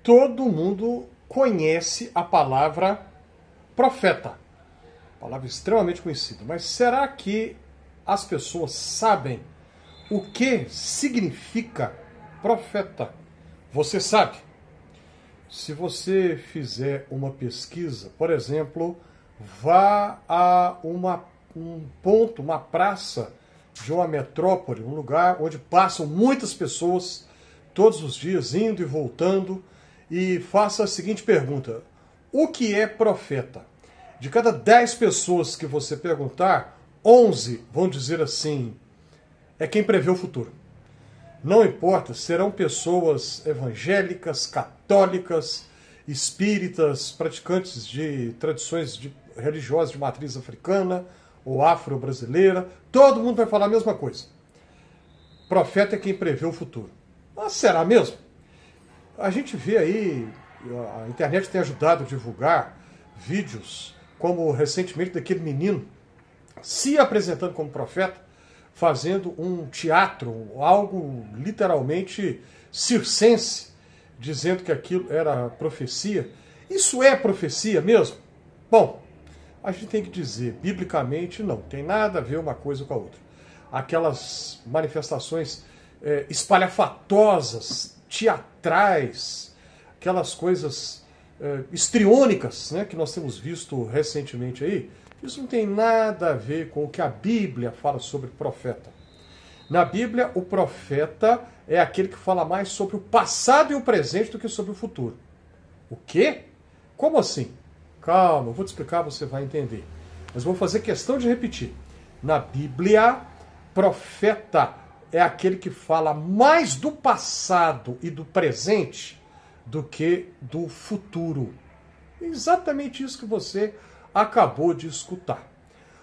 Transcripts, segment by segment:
Todo mundo conhece a palavra profeta, palavra extremamente conhecida, mas será que as pessoas sabem o que significa profeta? Você sabe? Se você fizer uma pesquisa, por exemplo, vá a um ponto, uma praça de uma metrópole, um lugar onde passam muitas pessoas todos os dias, indo e voltando, e faça a seguinte pergunta: o que é profeta? De cada 10 pessoas que você perguntar, 11 vão dizer assim: é quem prevê o futuro. Não importa, serão pessoas evangélicas, católicas, espíritas, praticantes de tradições religiosas de matriz africana ou afro-brasileira, todo mundo vai falar a mesma coisa. Profeta é quem prevê o futuro. Mas será mesmo? A gente vê aí, a internet tem ajudado a divulgar vídeos, como recentemente daquele menino se apresentando como profeta, fazendo um teatro, algo literalmente circense, dizendo que aquilo era profecia. Isso é profecia mesmo? Bom, a gente tem que dizer, biblicamente, não tem nada a ver uma coisa com a outra. Aquelas manifestações espalhafatosas, teatrais, aquelas coisas histriônicas, né, que nós temos visto recentemente aí, isso não tem nada a ver com o que a Bíblia fala sobre profeta. Na Bíblia, o profeta é aquele que fala mais sobre o passado e o presente do que sobre o futuro. O quê? Como assim? Calma, eu vou te explicar, você vai entender. Mas vou fazer questão de repetir. Na Bíblia, profeta é aquele que fala mais do passado e do presente do que do futuro. Exatamente isso que você acabou de escutar.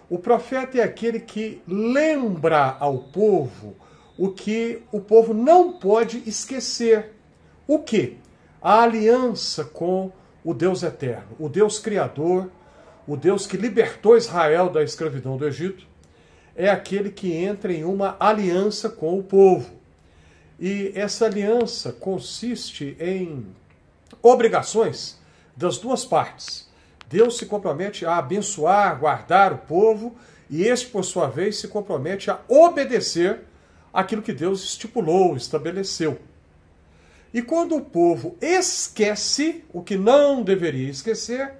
O profeta é aquele que lembra ao povo o que o povo não pode esquecer. O quê? A aliança com o Deus eterno, o Deus criador, o Deus que libertou Israel da escravidão do Egito. É aquele que entra em uma aliança com o povo. E essa aliança consiste em obrigações das duas partes. Deus se compromete a abençoar, guardar o povo, e este, por sua vez, se compromete a obedecer aquilo que Deus estipulou, estabeleceu. E quando o povo esquece o que não deveria esquecer,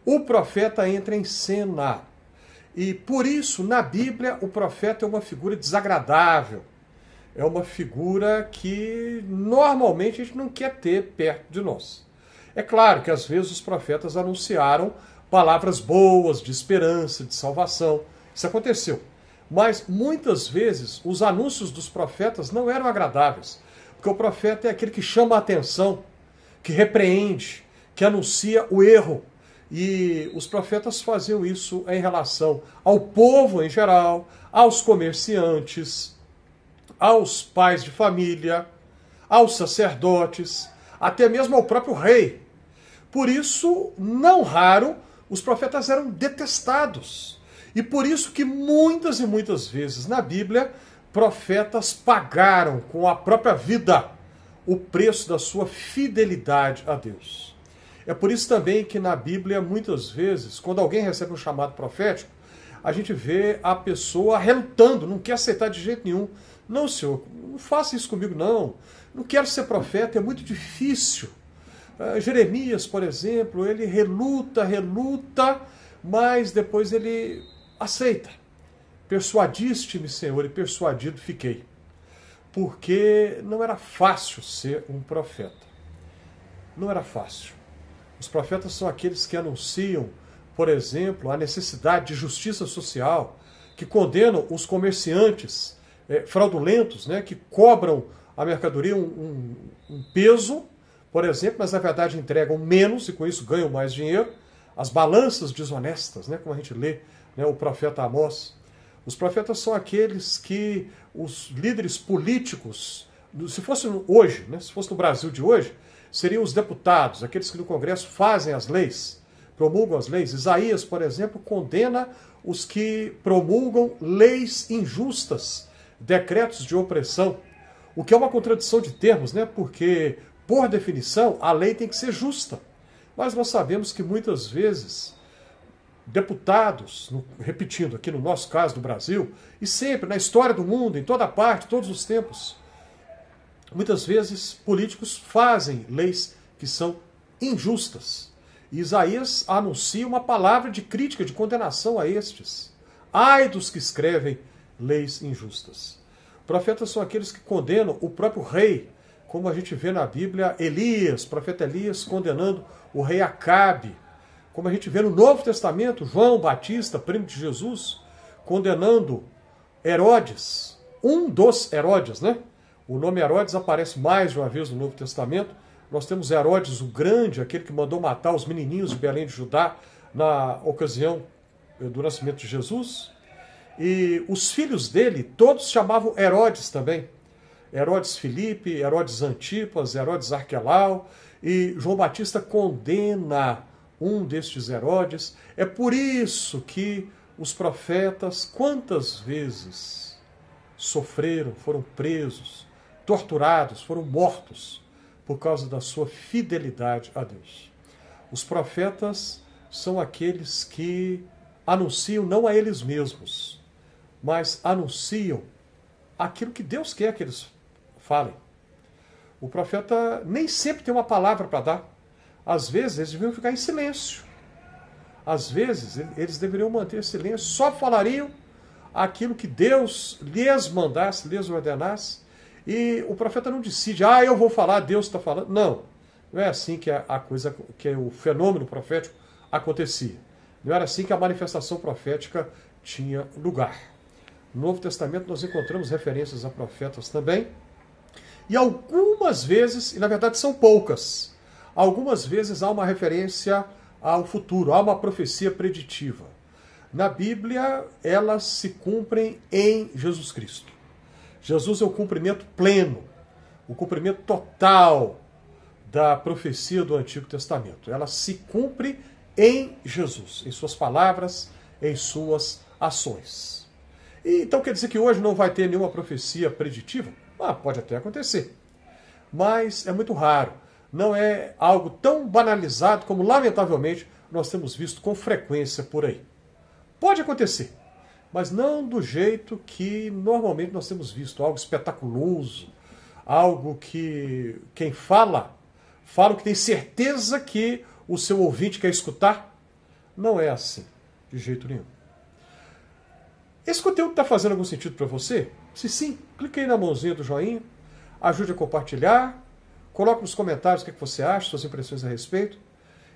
o profeta entra em cena. E por isso, na Bíblia, o profeta é uma figura desagradável. É uma figura que normalmente a gente não quer ter perto de nós. É claro que às vezes os profetas anunciaram palavras boas, de esperança, de salvação. Isso aconteceu. Mas muitas vezes os anúncios dos profetas não eram agradáveis. Porque o profeta é aquele que chama a atenção, que repreende, que anuncia o erro. E os profetas faziam isso em relação ao povo em geral, aos comerciantes, aos pais de família, aos sacerdotes, até mesmo ao próprio rei. Por isso, não raro, os profetas eram detestados. E por isso que muitas e muitas vezes na Bíblia, profetas pagaram com a própria vida o preço da sua fidelidade a Deus. É por isso também que na Bíblia, muitas vezes, quando alguém recebe um chamado profético, a gente vê a pessoa relutando, não quer aceitar de jeito nenhum. Não, senhor, não faça isso comigo, não. Não quero ser profeta, é muito difícil. Jeremias, por exemplo, ele reluta, mas depois ele aceita. Persuadiste-me, Senhor, e persuadido fiquei. Porque não era fácil ser um profeta. Não era fácil. Os profetas são aqueles que anunciam, por exemplo, a necessidade de justiça social, que condenam os comerciantes fraudulentos, né, que cobram a mercadoria um peso, por exemplo, mas na verdade entregam menos e com isso ganham mais dinheiro. As balanças desonestas, né, como a gente lê, né, o profeta Amós. Os profetas são aqueles que os líderes políticos, se fosse hoje, né, se fosse no Brasil de hoje, seriam os deputados, aqueles que no Congresso fazem as leis, promulgam as leis. Isaías, por exemplo, condena os que promulgam leis injustas, decretos de opressão, o que é uma contradição de termos, né? Porque por definição, a lei tem que ser justa. Mas nós sabemos que muitas vezes deputados, repetindo aqui no nosso caso do Brasil, e sempre na história do mundo, em toda parte, todos os tempos, muitas vezes políticos fazem leis que são injustas. E Isaías anuncia uma palavra de crítica, de condenação a estes. Ai dos que escrevem leis injustas. Profetas são aqueles que condenam o próprio rei, como a gente vê na Bíblia, Elias, profeta Elias, condenando o rei Acabe. Como a gente vê no Novo Testamento, João Batista, primo de Jesus, condenando Herodes, um dos Herodes, né? O nome Herodes aparece mais de uma vez no Novo Testamento. Nós temos Herodes o Grande, aquele que mandou matar os menininhos de Belém de Judá na ocasião do nascimento de Jesus. E os filhos dele, todos chamavam Herodes também. Herodes Filipe, Herodes Antipas, Herodes Arquelau. E João Batista condena um destes Herodes. É por isso que os profetas, quantas vezes sofreram, foram presos, torturados, foram mortos por causa da sua fidelidade a Deus. Os profetas são aqueles que anunciam não a eles mesmos, mas anunciam aquilo que Deus quer que eles falem. O profeta nem sempre tem uma palavra para dar. Às vezes eles deveriam ficar em silêncio. Às vezes eles deveriam manter silêncio, só falariam aquilo que Deus lhes mandasse, lhes ordenasse. E o profeta não decide, eu vou falar, Deus está falando. Não, não é assim que que o fenômeno profético acontecia. Não era assim que a manifestação profética tinha lugar. No Novo Testamento nós encontramos referências a profetas também. E algumas vezes, e na verdade são poucas, algumas vezes há uma referência ao futuro, há uma profecia preditiva. Na Bíblia, elas se cumprem em Jesus Cristo. Jesus é o cumprimento pleno, o cumprimento total da profecia do Antigo Testamento. Ela se cumpre em Jesus, em suas palavras, em suas ações. E, então quer dizer que hoje não vai ter nenhuma profecia preditiva? Pode até acontecer, mas é muito raro. Não é algo tão banalizado como, lamentavelmente, nós temos visto com frequência por aí. Pode acontecer, mas não do jeito que normalmente nós temos visto, algo espetaculoso, algo que quem fala o que tem certeza que o seu ouvinte quer escutar. Não é assim, de jeito nenhum. Esse conteúdo está fazendo algum sentido para você? Se sim, clique aí na mãozinha do joinha, ajude a compartilhar, coloque nos comentários o que você acha, suas impressões a respeito.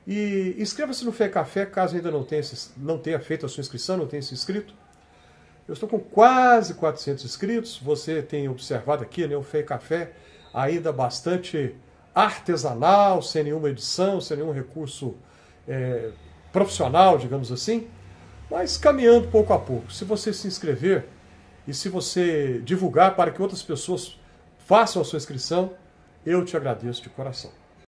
E inscreva-se no Fé Café, caso ainda não tenha feito a sua inscrição, não tenha se inscrito. Eu estou com quase 400 inscritos. Você tem observado aqui, né, o Fé Café ainda bastante artesanal, sem nenhuma edição, sem nenhum recurso profissional, digamos assim, mas caminhando pouco a pouco. Se você se inscrever e se você divulgar para que outras pessoas façam a sua inscrição, eu te agradeço de coração.